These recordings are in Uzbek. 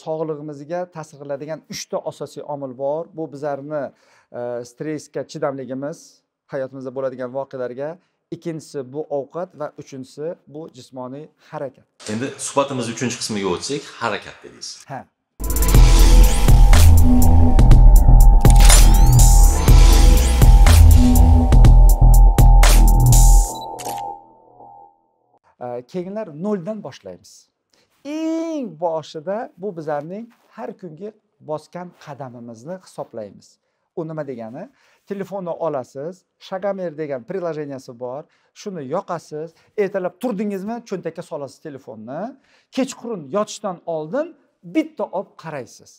sog'lig'imizga ta'sir qiladigan 3 ta asosiy omil bor. Bu bizlarni stressga chidamligimiz, hayotimizda bo'ladigan voqealarga, ikkinchisi bu ovqat va uchinchisi bu jismoniy harakat. Endi suhbatimiz 3-qismiga o'tsak, harakat dedingiz. Ha. Keyinlar 0 dan boshlaymiz. Eng boshida bu bizlarning har kungi bosgan qadamimizni hisoblaymiz. U nima degani? Telefonni olasiz, Shagamer degan prilojeniyasi bor, shuni yoqasiz, ertalab turdingizmi, cho'ntakka solasiz telefonni, kechqurun yotishdan oldin bitta olib qaraysiz.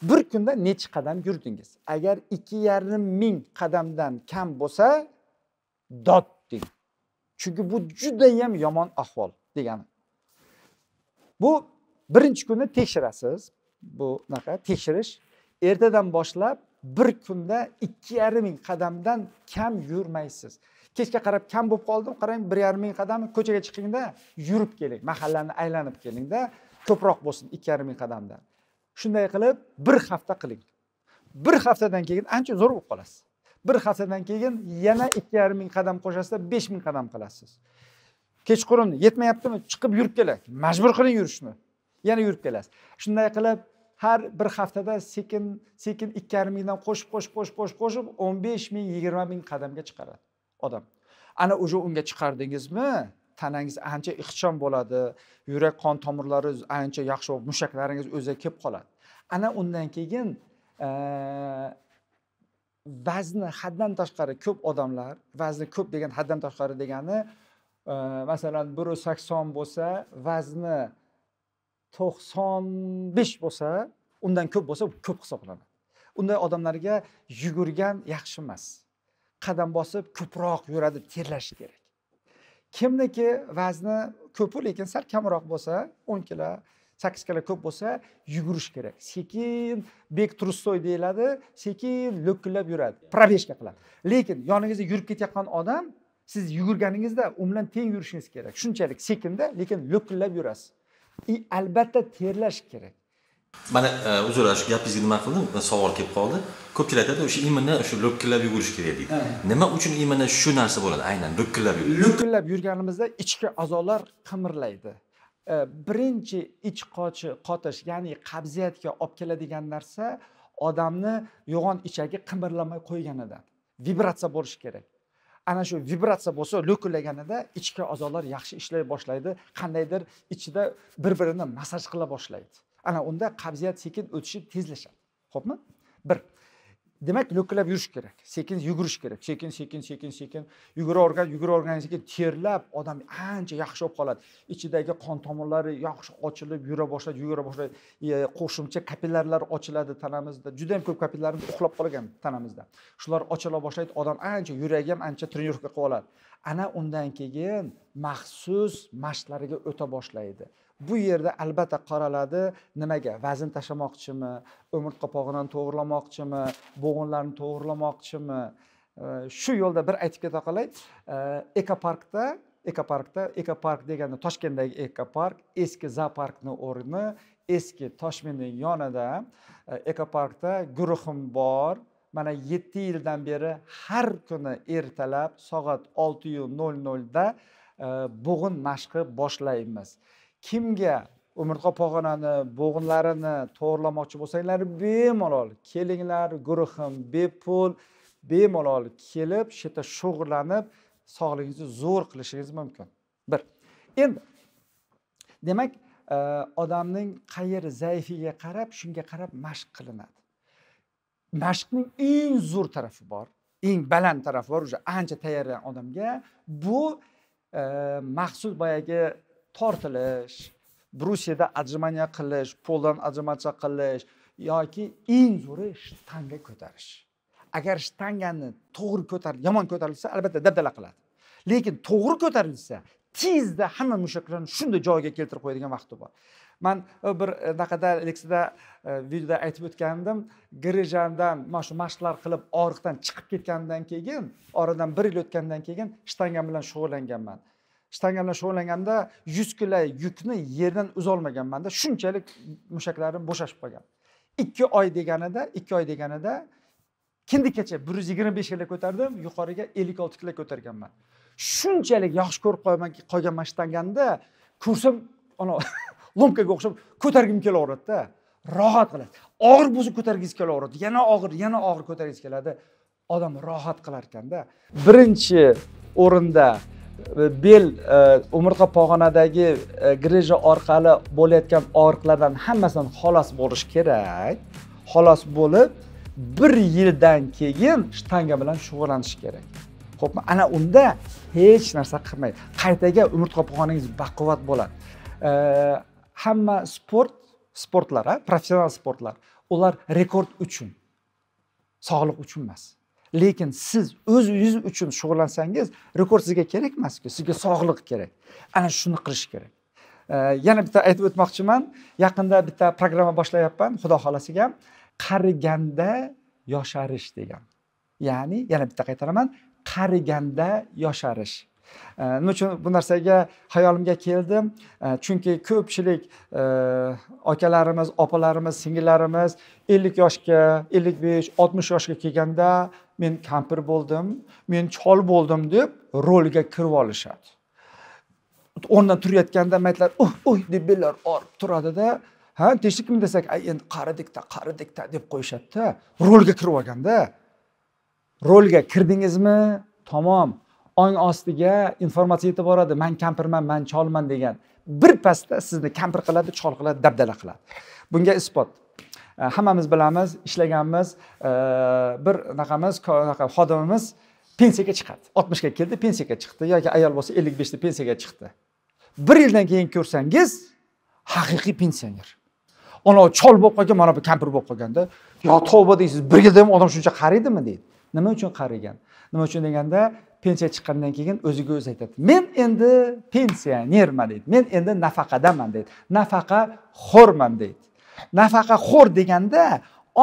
Bir kunda necha qadam yurdingiz? Agar 2,5 ming qadamdan kam bo'lsa, dod deng. Chunki bu juda ham yomon ahvol degani. Bu birinchi kuni tekshirasiz. Bu naqa tekshirish. Ertadan boshlab bir kunda 2,5 ming qadamdan kam yurmaysiz. Kechga qarab kam bo'lib qoldim, qarang 1,5 ming qadam ko'chaga chiqingda yurib keling, mahallani aylanib kelingda, ko'proq bo'lsin 2,5 ming qadamdan. Shunday qilib bir hafta qiling. Bir haftadan keyin ancha zo'r bo'lib qolasiz. Bir haftadan keyin yana 2,5 ming qadam qo'shasizda 5 ming qadam qilasiz. Kechqurun yetmayaptimi? Chiqib yurib keling. Majbur qiling yurishni. Yana yurib kelasiz. Shunday qilib har bir haftada sekin 2,5 mingdan qo'shib 15 ming, 20 ming qadamga chiqaradi odam. Ana o'sha unga chiqardingizmi, tanangiz ancha ixcham bo'ladi, yurak qon tomirlari ancha yaxshi bo'lib, mushaklaringiz o'ziga kelib qoladi. Ana undan keyin vazni haddan tashqari ko'p odamlar, vazni ko'p degan haddan tashqari degani, masalan 180 bo'lsa, vazni 95 bo'lsa, undan ko'p bo'lsa, ko'p hisoblanadi. Unday odamlarga yugurgan yaxshi emas. Qadam bosib ko'proq yuradi, terlash kerak. Kimniki vazni ko'p, lekin sal kamroq bo'lsa, 10 kilo, 8 kilo ko'p bo'lsa, yugurish kerak. Sekin bek trustoy deyiladi, sekin lo'killab yuradi, probeshka qiladi. Lekin yoningizda yurib ketayotgan odam, siz yugurganingizda u bilan teng yurishingiz kerak. Shunchalik sekinda, lekin lo'killab yurasiz. Albatta terlash kerak. Mana uzr, shu gapingizga nima qildim? Savol kelib qoldi. Ko'pchilar aytadi, o'sha imonni o'sha lo'killab yugurish kerak deydi. Nima uchun imonni shu narsa bo'ladi? Aynan lo'killab yugurish. Lo'killab yurganimizda ichki a'zolar qimirlaydi. Birinchi ich qotish, ya'ni qabziyatga olib keladigan narsa odamni yo'g'on ichagi qimirlamay qo'yganidan. Vibratsiya bo'lishi kerak. Ana shu vibratsiya bo'lsa, lo'killaganida ichki a'zolar yaxshi ishlay boshlaydi, qandaydir ichida bir-birini massaj qila boshlaydi. Ana unda qabziyat sekin o'tishi tezlashadi. Xo'pmi? 1. Demak, lo'killab yurish kerak. Sekin yugurish kerak. Sekin yuguravergan sekin terlab odam ancha yaxshi bo'lib qoladi. Ichidagi qon tomirlari yaxshi ochilib, yura boshlaydi. Qo'shimcha kapillarlar ochiladi tanamizda. Juda ham ko'p kapillarimiz uxlab qolgan tanamizda. Shular ochila boshlaydi, odam ancha yuragi ham ancha trenirovka qilib oladi. Ana undan keyin maxsus mashqlarga o'ta boshlaydi. Bu yerda albatta qaraladi, nimaga? Vazn tashlamoqchimi, o'mirtqa pog'onini to'g'rilamoqchimi, bo'g'inlarni to'g'rilamoqchimi? Shu yo'lda bir aytib keta qolay. Ekopark degani Toshkentdagi ekopark, eski zooparkning o'rni, eski Toshminning yonida ekoparkda guruhim bor. Mana 7 yildan beri har kuni ertalab soat 6:00 da bo'g'in mashqi boshlaymiz. Kimga o'mirtqa pog'onani, bo'g'inlarini to'g'rilamoqchi bo'lsanglar, bemalol kelinglar, guruhim bepul, bemalol kelib, shu yerda shug'ullanib, sog'lig'ingizni zo'r qilishingiz mumkin. 1. Endi demak, odamning qayeri zaifiga qarab, shunga qarab mashq qilinadi. Mashqning eng zo'r tarafi bor, eng baland tarafi bor, o'sha ancha tayyorlan odamga bu maxsus boyagi tortilish, brusiyada ajrimaniya qilish, poldan ajrimacha qilish yoki eng zo'ri shtanga ko'tarish. Agar shtangani to'g'ri yomon ko'tarilsa, albatta dabdala qiladi. Lekin to'g'ri ko'tarilsa, tezda hamma mushaklarni shunday joyiga keltirib qo'yadigan vaqti bor. Men bir naqada leksiyada videoda aytib o'tgandim, Girijandan mana shu mashqlar qilib og'riqdan chiqib ketgandan keyin, oradan 1 yil o'tgandan keyin shtangam bilan shug'ullanganman. shtanka bilan shug'ullanganda 100 kilo yukni yerdan uzolmaganmanda, shunchalik mushaklarim bo'shashib qolgan. 2 oy deganida kindikacha 125 kilo ko'tardim, yuqoriga 56 kilo ko'targanman. Shunchalik yaxshi ko'rib qolganman shtanganda, ko'rsam ana lomkaga o'xshab ko'targim kelaveradi-da. Rohat qiladi. Og'ir bo'lsa ko'targingiz kelaveradi. Yana og'ir ko'targingiz keladi. Odam rohat qilar ekanda. Birinchi o'rinda bel umurtqa pog'onadagi grija orqali bo'layotgan og'riqlardan hammasidan xalos bo'lish kerak. Xalos bo'lib 1 yildan keyin shtanga bilan shug'ullanish kerak. Xo'pmi? Ana unda hech narsa qilmaydi. Qaytaga umurtqa pog'onangiz baquvvat bo'ladi. Hamma sportlar, professional sportlar, ular rekord uchun, sog'liq uchun emas. Lekin siz o'zingiz uchun shug'ullansangiz, rekord sizga kerak emas-ku, sizga sog'liq kerak. Ana shuni qilish kerak. Yana bitta aytib o'tmoqchiman. Yaqinda bitta programma boshlayapman, Xudo xolasiga, qariganda yosharish degan. Ya'ni yana bitta qaytaraman, qariganda yosharish. Nima uchun bu narsaga hayolimga keldim? Chunki ko'pchilik akalarimiz, opalarimiz, singillarimiz 50 yoshga, 55, 60 yoshga kelganda men kampir bo'ldim, men chol bo'ldim deb rolga kirib olishadi. O'rnidan turayotganda aytlar, "Oy" deb bellar orib turadi-da, ha, tekshirib desak, endi qaridikda deb qo'yishadi-da. Rolga kirib olganda, rolga kirdingizmi? Tamom. Ong ostiga informatsiya yetib boradi. Men kampirman, men cholman degan. Bir pasda sizni kampir qiladi, chol qiladi, dabdala qiladi. Bunga isbot. Hammamiz bilamiz, ishlaganmiz, bir xodimimiz pensiyaga chiqadi. 60 ga keldi, pensiyaga chiqdi yoki ayol bo'lsa 55 da pensiyaga chiqdi. 1 yildan keyin ko'rsangiz, haqiqiy pensioner. Ona chol bo'lib qolgan, mana bu kampir bo'lib qolganda, "Yo tavba" deysiz. 1 yilda ham odam shuncha qariydimi deydi. Nima uchun qarigan? Nima uchun deganda, pensiya chiqqandan keyin o'ziga o'zi aytadi. Men endi pensionerman deydi. Men endi nafaqadaman deydi. Nafaqa xo'rman deydi. Nafaqa xo'r deganda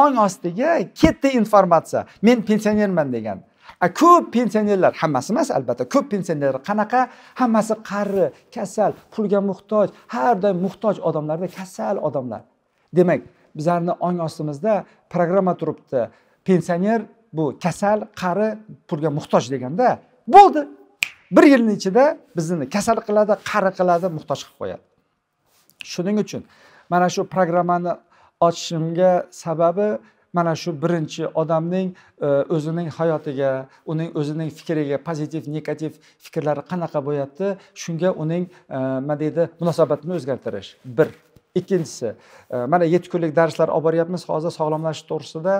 ong ostiga ketdi informatsiya. Men pensionerman degan. Ko'p pensionerlar, hammasi emas albatta, ko'p pensionerlar qanaqa? Hammasi qari, kasal, pulga muhtoj, har doim muhtoj odamlarda kasal odamlar. Demak, bizlarning ong ostimizda programma turibdi. Pensioner bu kasal, qari, pulga muhtoj deganda bo'ldi. 1 yilning ichida bizni kasal qiladi, qari qiladi, muhtoj qilib qo'yadi. Shuning uchun mana shu programmani ochishimga sababi mana shu birinchi odamning o'zining hayotiga, uning o'zining fikriga, pozitiv, negativ fikrlari qanaqa bo'lyapti, shunga uning nima deydi, munosabatini o'zgartirish. 1. Ikkinchisi, mana 7 kunlik darslar olib boryapmiz hozir sog'lomlashish to'g'risida.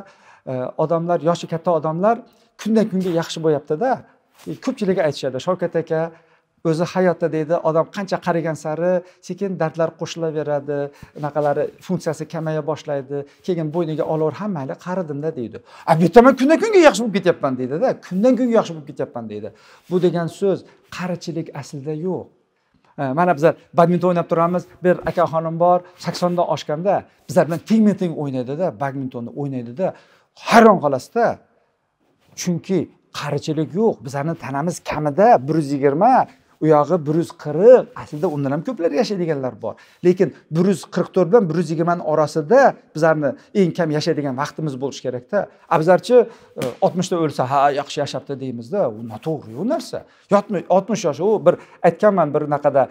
Odamlar, yoshi katta odamlar kundan kunga yaxshi bo'lyapti-da. Ko'pchilik aytishadi, Shavkat aka o'zi hayotda deydi, odam qancha qarigan sari sekin dardlar qo'shilaveradi, unaqalari funksiyasi kamaya boshlaydi, keyin bo'yniga olor, ha mayli qaridimda deydi. Bu yerda men kundan kunga yaxshi bo'lib ketyapman deydi-da, kundan kunga yaxshi bo'lib ketyapman deydi. Bu degan so'z qarichilik aslida yo'q. Mana bizlar badminton o'ynab turamiz, bir aka xonim bor, 80 dan oshganda bizlar bilan teng o'ynaydi-da, badmintonni o'ynaydi-da. Hayron qolasizda. Chunki qarichilik yo'q. Bizlarning tanamiz kamida 120, u yog'i 140, aslida undan ham ko'plar yashaydiganlar bor. Lekin 144 bilan 120 ning orasida bizlarning eng kam yashaydigan vaqtimiz bo'lish kerak-da. Bizlarchi 60 da o'lsa, ha, yaxshi yashapti deymiz-da. U noto'g'ri u narsa. 60 yosh, u bir aytganman bir naqada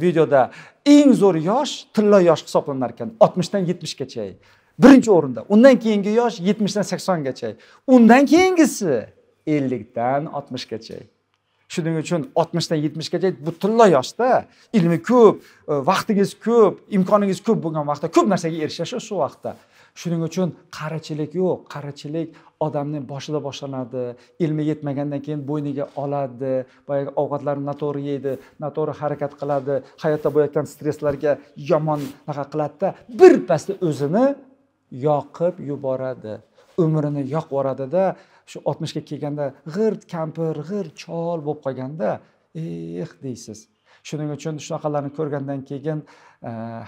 videoda, eng zo'r yosh tilla yosh hisoblanar ekan, 60 dan 70 gacha. Birinchi o'rinda. Undan keyingi yosh 70 dan 80 gacha. Undan keyingisi 50 dan 60 gacha. Shuning uchun 60 dan 70 gacha bu tilla yoshda ilmi ko'p, vaqtingiz ko'p, imkoningiz ko'p bo'lgan vaqtda ko'p narsaga erishish shu vaqtda. Shuning uchun qarichilik yo'q. Qarichilik odamning boshida boshlanadi. Ilmi yetmagandan keyin bo'yniga oladi, boyaga ovqatlarni noto'g'ri yeydi, noto'g'ri harakat qiladi, hayotda bo'layotgan stresslarga yomon naqa qiladi-da, bir pasda o'zini yoqib yuboradi. Umrini yoqib yuboradi-da. Shu 60 ga kelganda g'irt kampir, g'irt chol bo'lib qolganda, deysiz. Shuning uchun shunaqalarni ko'rgandan keyin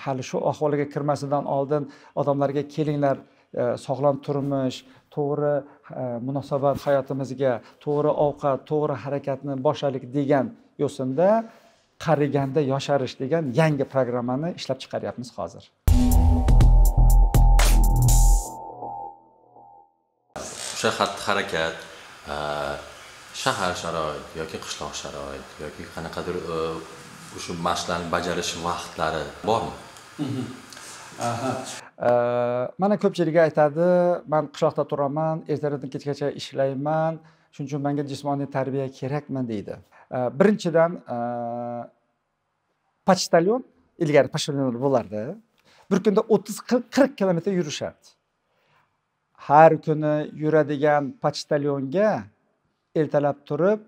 hali shu ahvoliga kirmasidan oldin odamlarga kelinglar, sog'lom turmush, to'g'ri munosabat hayotimizga, to'g'ri ovqat, to'g'ri harakatni boshlaylik degan yo'sinda qariganda yosharish degan yangi programmani ishlab chiqaryapmiz hozir. O'sha xatti-harakat shahar sharoit yoki qishloq sharoit yoki qanaqadir o'sha mashqlarni bajarish vaqtlari bormi? Mana ko'pchilik aytadi, men qishloqda turaman, ertadan kechgacha ishlayman, shuning uchun menga jismoniy tarbiya kerakmi deydi. Birinchidan pochtalyon, ilgari pochtalyonlar bo'lardi. Bir kunda 30-40 kilometr yurishardi. Har kuni yuradigan pochtalyonga ertalab turib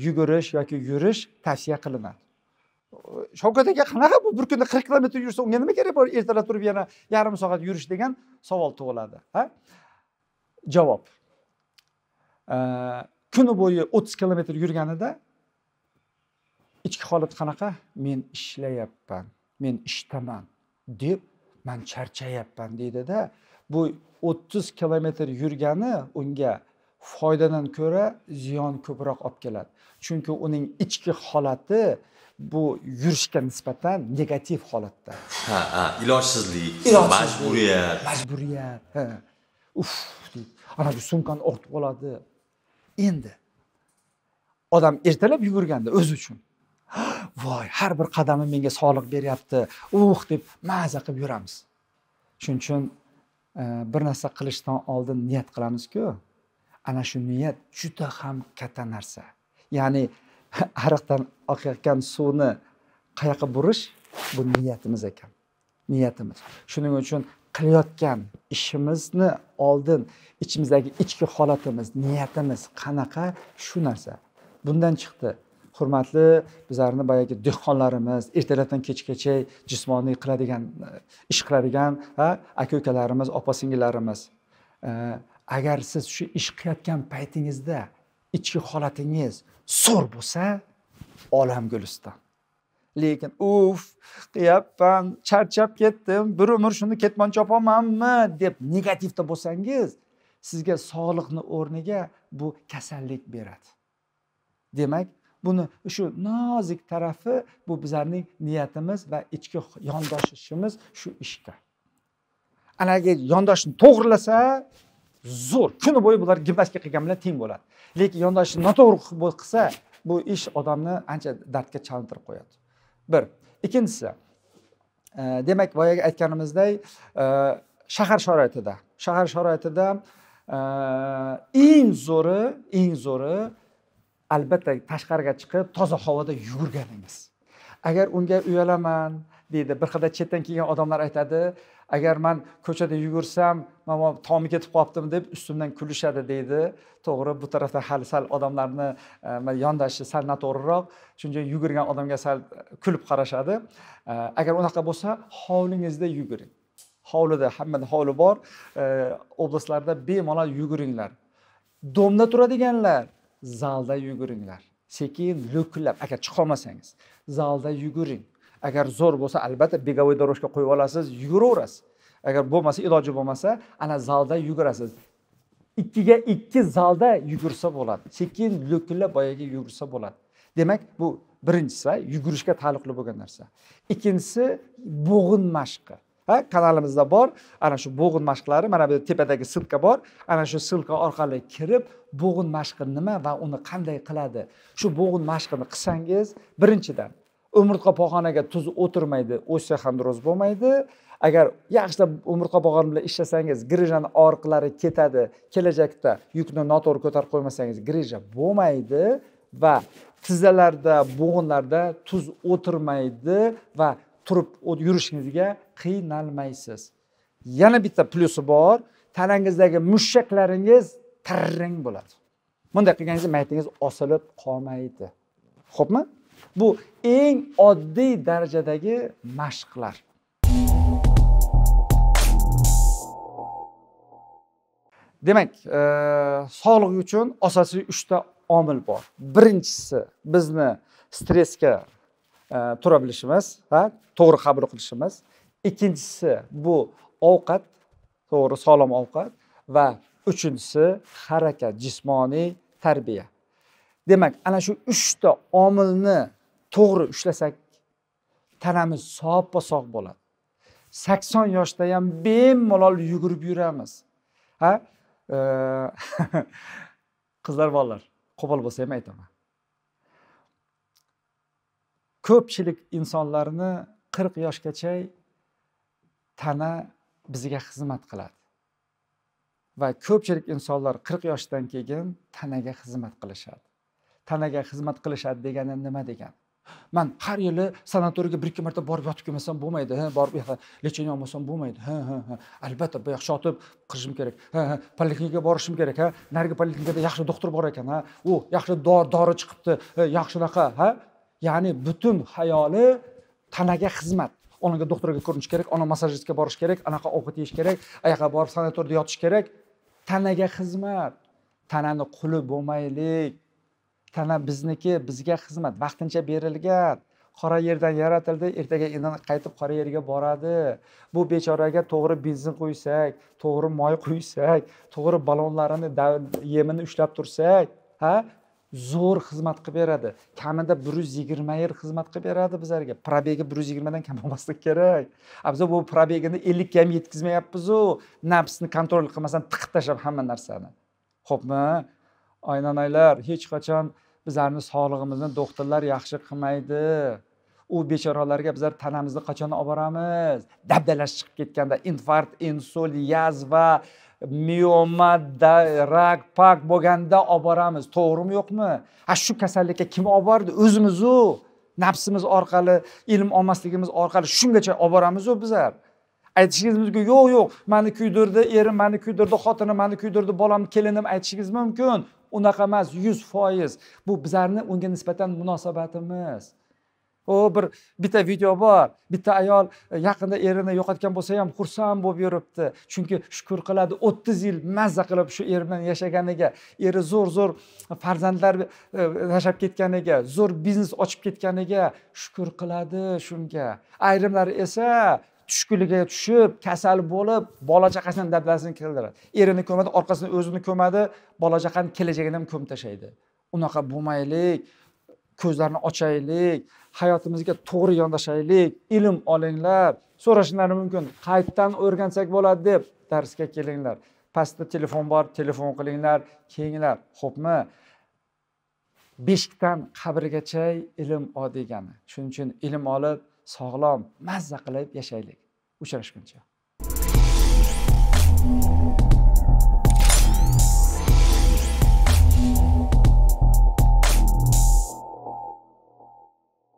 yugurish yoki yurish tavsiya qilinadi. Shavkat aka, qanaqa bu bir kunda 40 kilometr yursa, unga nima kerak bor ertalab turib yana yarim soat yurish degan savol tug'iladi, ha? Javob. Kuni bo'yi 30 kilometr yurganida ichki holat qanaqa? Men ishlayapman, men ishdaman deb, men charchayapman deydi-da. Bu 30 kilometr yurgani unga foydadan ko'ra ziyon ko'proq olib keladi. Chunki uning ichki holati bu yurishga nisbatan negativ holatda. Ilojsizlik, majburiyat. Ana bu sumkani ortib oladi. Endi odam ertalab yugurganda o'zi uchun voy, har bir qadamim menga sog'liq beryapti, deb maza qilib yuramiz. Shuning uchun bir narsa qilishdan oldin niyat qilamiz-ku, ana shu niyat juda ham katta narsa. Ya'ni ariqdan oqayotgan suvni qayoqqa burish bu niyatimiz ekan. Niyatimiz. Shuning uchun qilayotgan ishimizni oldin ichimizdagi ichki holatimiz, niyatimiz qanaqa, shu narsa. Bundan chiqdi. Hurmatli bizlarning boyagi dehqonlarimiz, ertalabdan kechgacha jismoniy qiladigan, ish qiladigan aka-ukalarimiz, opa-singillarimiz. Agar siz shu ish qilayotgan paytingizda ichki holatingiz zo'r bo'lsa, olam guliston. Lekin qilyapman, charchab ketdim, bir umr shuni ketmon chopamanmi deb negativda bo'lsangiz, sizga sog'liqni o'rniga bu kasallik beradi. Demak, buni shu nozik tarafi bu bizlarning niyatimiz va ichki yondoshishimiz shu ishga. Anaga yondoshni to'g'rilasa, zo'r. Kuni bo'yi bular gimnastika qilgan bilan teng bo'ladi. Lekin yondoshni noto'g'ri qilsa, bu ish odamni ancha dardga chalintirib qo'yadi. Bir. Ikkinchisi, demak, boyaga aytganimizdek, shahar sharoitida eng zo'ri albatta tashqariga chiqib toza havoda yurganingiz. Agar unga uyalaman deydi, bir xil chetdan kelgan odamlar aytadi, agar men ko'chada yugursam, men tomi ketib qolibdim deb ustimdan kulishadi deydi. To'g'ri, bu tarafda hali sal odamlarni yondashi sal noto'g'riroq, shunga yugurgan odamga sal kulib qarashadi. Agar unaqa bo'lsa, hovlingizda yuguring. Hovlida, hammada hovli bor, oblastlarda bemalol yuguringlar. Domda turadiganlar zalda yuguringlar. Sekin, lo'killab, agar chiqa olmasangiz, zalda yuguring. Agar zo'r bo'lsa, albatta begovoy doroshka qo'yib olasiz, yuguraverasiz. Agar bo'lmasa, iloji bo'lmasa, ana zalda yugurasiz. 2 ga 2 zalda yugursa bo'ladi. Sekin, lo'killab boyaga yugursa bo'ladi. Demak, bu birinchisi yugurishga taalluqli bo'lgan narsa. Ikkinchisi bo'g'in mashqi. Kanalimizda bor, ana shu bo'g'in mashqlari, mana bu tepadagi silka bor. Ana shu silka orqali kirib, bo'g'in mashqi nima va uni qanday qiladi? Shu bo'g'in mashqini qilsangiz, birinchidan umurtqa pog'onaga tuz o'tirmaydi, o'sha ham durust bo'lmaydi. Agar yaxshilab umurtqa pog'on bilan ishlasangiz, grijani orqalari ketadi. Kelajakda yukni noto'g'ri ko'tarib qo'ymasangiz, grija bo'lmaydi va tizzalarda, bo'g'inlarda tuz o'tirmaydi va turib yurishingizga qiynalmaysiz. Yana bitta plyusi bor, tanangizdagi mushaklaringiz tarang bo'ladi. Bunday qilganingizda mayitingiz osilib qolmaydi. Xo'pmi? Bu eng oddiy darajadagi mashqlar. Demak, sog'liq uchun asosiy 3 ta omil bor. Birinchisi bizni stressga tura bilishimiz, to'g'ri qabul qilishimiz. Ikkinchisi bu ovqat, to'g'ri sog'lom ovqat va uchinchisi harakat, jismoniy tarbiya. Demak, ana shu 3 ta omilni to'g'ri ushlasak, tanamiz soppa-sog' bo'ladi. 80 yoshda ham bemalol yugurib yuramiz. Ha? Qizlar bolalar, qo'pol bo'lsa ham aytaman. Ko'pchilik insonlarni 40 yoshgacha tana bizga xizmat qiladi. Va ko'pchilik insonlar 40 yoshdan keyin tanaga xizmat qilishadi. Tanaga xizmat qilishadi degani nima degani? Men har yili sanatoriyga 1-2 marta borib yotib kelmasam bo'lmaydi. Borib lecheniya olmasam bo'lmaydi. Albatta, bu yoqqa yotib qilishim kerak. Poliklinikaga borishim kerak. Narigi poliklinikada yaxshi doktor bor ekan. U yaxshi dori chiqibdi. Yaxshinaqa, Ya'ni butun hayoli tanaga xizmat. Onaga doktorga ko'rinish kerak, ona massajistga borish kerak, anaqa ovqat yeyish kerak, ayaqa borib sanatoriyda yotish kerak. Tanaga xizmat. Tanani quli bo'lmaylik. Tana bizniki, bizga xizmat vaqtincha berilgan. Qora yerdan yaratildi, ertaga indin qaytib qora yerga boradi. Bu bechoraga to'g'ri benzin qo'ysak, to'g'ri moy qo'ysak, to'g'ri balonlarini yemini ushlab tursak, zo'r xizmat qilib beradi. Kamida 120 yil xizmat qilib beradi bizlarga. Probegi 120 dan kam bo'lmaslik kerak. Biz bu probegini 50 ga ham yetkazmayapmiz-ku. Nafsni kontrol qilmasdan tiqib tashlab hamma narsani. Xo'pmi? Oynanaylar, hech qachon bizlarni sog'lig'imizni doktorlar yaxshi qilmaydi. U bechoralarga bizlar tanamizni qachon olib boramiz? Dabdalash chiqib ketganda infarkt, insult, yazva, mioma, rak, pak bo'lganda olib boramiz. To'g'rimi, yo'qmi? Shu kasallikka kim olib bordi? O'zimiz-u. Nafsimiz orqali, ilm olmasligimiz orqali shungacha olib boramiz-u bizlar. Aytishingiz mumkin, yo'q, meni kuydirdi, erim meni kuydirdi, xotinim meni kuydirdi, bolam, kelinim aytishingiz mumkin. Unaqa emas, 100%. Bu bizlarni unga nisbatan munosabatimiz. Bitta video bor. Bitta ayol yaqinda erini yo'qotgan bo'lsa ham xursand bo'lib yuribdi. Chunki shukr qiladi, 30 yil mazza qilib shu eri bilan yashaganiga, eri zo'r farzandlar yashab ketganiga, zo'r biznes ochib ketganiga shukr qiladi shunga. Ayrimlari esa tushkunlikka tushib, kasal bo'lib, bola chaqasidan dabdasini keltiradi. Erini ko'madi, orqasini o'zini ko'madi, bola chaqani kelajagini ham ko'mib tashlaydi. Unaqa bo'lmaylik. Ko'zlarni ochaylik, hayotimizga to'g'ri yondashaylik, ilm olinglar. So'rashingiz mumkin, qaytdan o'rgansak bo'ladi deb darsga kelinglar. Pastda telefon bor, telefon qilinglar, kelinglar. Xo'pmi? Beshikdan qabrgacha ilm ol degani. Shuning uchun ilm olib, sog'lom, mazza qilib yashaylik. Uchrashguncha.